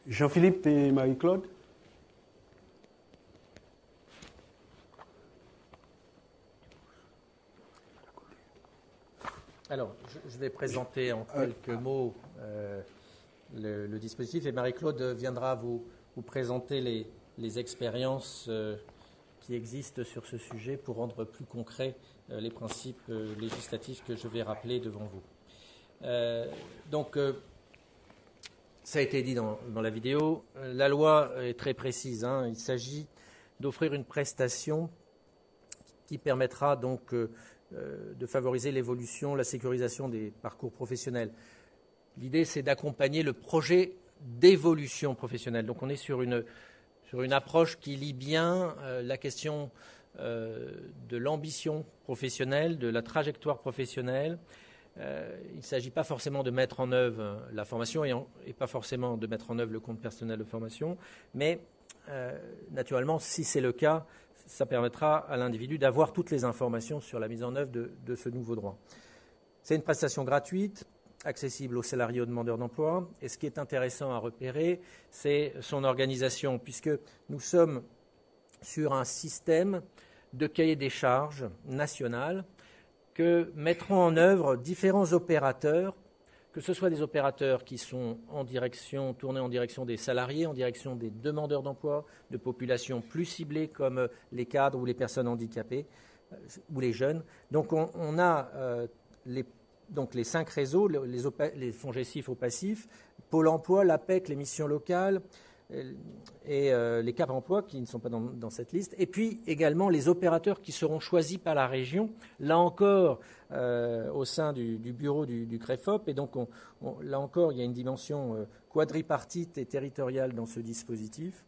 Jean-Philippe et Marie-Claude. Alors, je vais présenter en quelques mots le dispositif et Marie-Claude viendra vous présenter les expériences qui existent sur ce sujet pour rendre plus concrets les principes législatifs que je vais rappeler devant vous. Ça a été dit dans la vidéo, la loi est très précise. Il s'agit d'offrir une prestation qui permettra donc de favoriser l'évolution, la sécurisation des parcours professionnels. L'idée, c'est d'accompagner le projet d'évolution professionnelle. Donc on est sur une approche qui lie bien la question de l'ambition professionnelle, de la trajectoire professionnelle. Il ne s'agit pas forcément de mettre en œuvre la formation et pas forcément de mettre en œuvre le compte personnel de formation, mais naturellement, si c'est le cas, ça permettra à l'individu d'avoir toutes les informations sur la mise en œuvre de ce nouveau droit. C'est une prestation gratuite, accessible aux salariés et aux demandeurs d'emploi. Et ce qui est intéressant à repérer, c'est son organisation, puisque nous sommes sur un système de cahier des charges national que mettront en œuvre différents opérateurs, que ce soit des opérateurs qui sont tournés en direction des salariés, en direction des demandeurs d'emploi, de populations plus ciblées comme les cadres ou les personnes handicapées ou les jeunes. Donc on a les 5 réseaux, les FONGECIF au passif, Pôle emploi, l'APEC, les missions locales et les Cap emploi qui ne sont pas dans cette liste, et puis également les opérateurs qui seront choisis par la région, là encore au sein du bureau du CREFOP, et donc là encore il y a une dimension quadripartite et territoriale dans ce dispositif.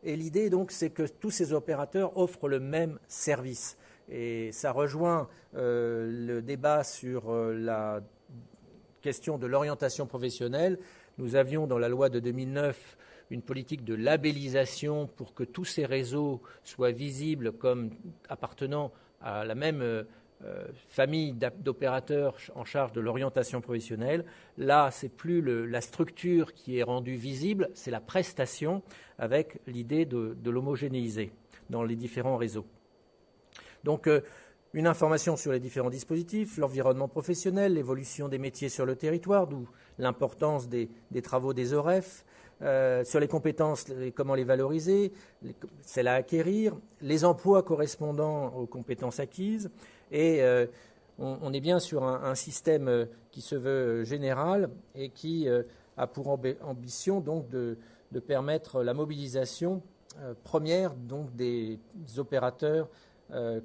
Et l'idée donc c'est que tous ces opérateurs offrent le même service. Et ça rejoint le débat sur la question de l'orientation professionnelle. Nous avions dans la loi de 2009 une politique de labellisation pour que tous ces réseaux soient visibles comme appartenant à la même famille d'opérateurs en charge de l'orientation professionnelle. Là, ce n'est plus la structure qui est rendue visible, c'est la prestation avec l'idée de l'homogénéiser dans les différents réseaux. Donc, une information sur les différents dispositifs, l'environnement professionnel, l'évolution des métiers sur le territoire, d'où l'importance des travaux des OREF, sur les compétences, comment les valoriser, celles à acquérir, les emplois correspondant aux compétences acquises. Et on est bien sur un système qui se veut général et qui a pour ambition donc de permettre la mobilisation première donc des opérateurs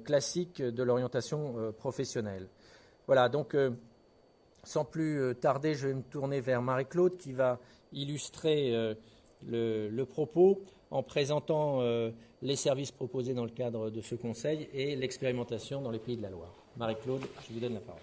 classique de l'orientation professionnelle. Voilà, donc sans plus tarder, je vais me tourner vers Marie-Claude qui va illustrer le propos en présentant les services proposés dans le cadre de ce conseil et l'expérimentation dans les Pays de la Loire. Marie-Claude, je vous donne la parole.